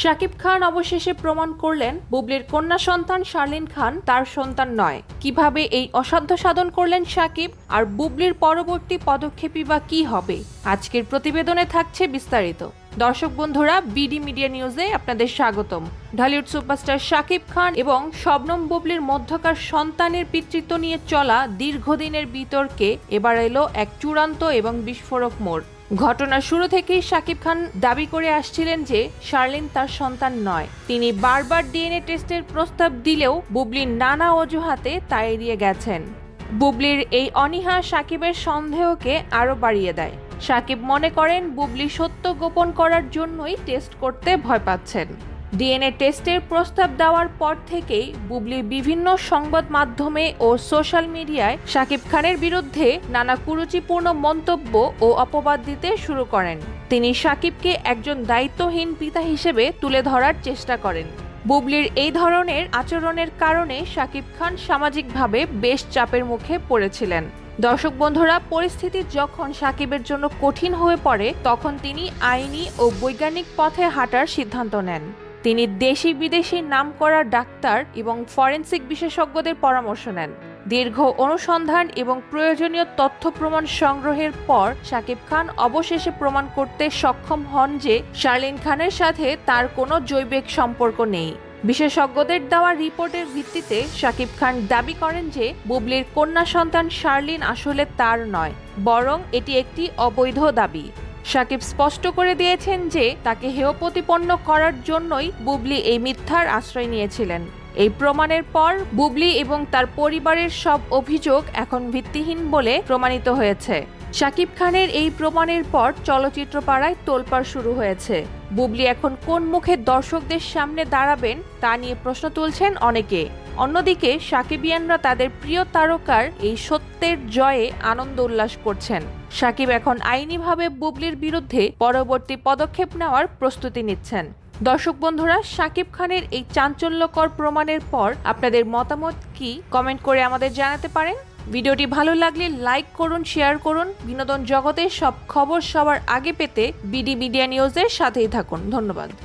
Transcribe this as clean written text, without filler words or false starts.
শাকিব খান অবশেষে প্রমাণ করলেন বুবলির কন্যা সন্তান শার্লিন খান তার সন্তান নয়। কিভাবে এই অসাধ্য সাধন করলেন শাকিব, আর বুবলির পরবর্তী পদক্ষেপই বা কি হবে? আজকের প্রতিবেদনে থাকছে বিস্তারিত। দর্শক বন্ধুরা, বিডি মিডিয়া নিউজে আপনাদের স্বাগতম। ঢালিউড সুপারস্টার শাকিব খান এবং শবনম বুবলির মধ্যকার সন্তানের পিতৃত্ব নিয়ে চলা দীর্ঘদিনের বিতর্কে এবার এলো এক চূড়ান্ত এবং বিস্ফোরক মোড়। ঘটনার শুরু থেকেই শাকিব খান দাবি করে আসছিলেন যে শার্লিন তার সন্তান নয়। তিনি বারবার ডিএনএ টেস্টের প্রস্তাব দিলেও বুবলির নানা অজুহাতে তা এড়িয়ে গেছেন। বুবলির এই অনীহা শাকিবের সন্দেহকে আরও বাড়িয়ে দেয়। শাকিব মনে করেন বুবলি সত্য গোপন করার জন্যই টেস্ট করতে ভয় পাচ্ছেন। ডিএনএ টেস্টের প্রস্তাব দেওয়ার পর থেকেই বুবলি বিভিন্ন সংবাদ মাধ্যমে ও সোশ্যাল মিডিয়ায় শাকিব খানের বিরুদ্ধে নানা কুরুচিপূর্ণ মন্তব্য ও অপবাদ দিতে শুরু করেন। তিনি শাকিবকে একজন দায়িত্বহীন পিতা হিসেবে তুলে ধরার চেষ্টা করেন। বুবলির এই ধরনের আচরণের কারণে শাকিব খান সামাজিকভাবে বেশ চাপের মুখে পড়েছিলেন। দর্শক বন্ধুরা, পরিস্থিতি যখন শাকিবের জন্য কঠিন হয়ে পড়ে তখন তিনি আইনি ও বৈজ্ঞানিক পথে হাঁটার সিদ্ধান্ত নেন। তিনি দেশি বিদেশি নামকরা ডাক্তার এবং ফরেনসিক বিশেষজ্ঞদের পরামর্শ নেন। দীর্ঘ অনুসন্ধান এবং প্রয়োজনীয় তথ্য প্রমাণ সংগ্রহের পর শাকিব খান অবশেষে প্রমাণ করতে সক্ষম হন যে শার্লিন খানের সাথে তার কোনো জৈবিক সম্পর্ক নেই। বিশেষজ্ঞদের দেওয়া রিপোর্টের ভিত্তিতে শাকিব খান দাবি করেন যে বুবলির কন্যা সন্তান শার্লিন আসলে তার নয়, বরং এটি একটি অবৈধ দাবি। শাকিব স্পষ্ট করে দিয়েছেন যে তাকে হেয় প্রতিপন্ন করার জন্যই বুবলি এই মিথ্যার আশ্রয় নিয়েছিলেন। এই প্রমাণের পর বুবলি এবং তার পরিবারের সব অভিযোগ এখন ভিত্তিহীন বলে প্রমাণিত হয়েছে। শাকিব খানের এই প্রমাণের পর চলচ্চিত্র পাড়ায় তোলপাড় শুরু হয়েছে। বুবলি এখন কোন মুখে দর্শকদের সামনে দাঁড়াবেন তা নিয়ে প্রশ্ন তুলছেন অনেকে। অন্যদিকে শাকিবিয়ানরা তাদের প্রিয় তারকার এই সত্যের জয়ে আনন্দ উল্লাস করছেন। শাকিব এখন আইনিভাবে বুবলির বিরুদ্ধে পরবর্তী পদক্ষেপ নেওয়ার প্রস্তুতি নিচ্ছেন। দর্শক বন্ধুরা, শাকিব খানের এই চাঞ্চল্যকর প্রমাণের পর আপনাদের মতামত কি কমেন্ট করে আমাদের জানাতে পারেন। ভিডিওটি ভালো লাগলে লাইক করুন, শেয়ার করুন। বিনোদন জগতের সব খবর সবার আগে পেতে বিডি মিডিয়া নিউজের সাথেই থাকুন। ধন্যবাদ।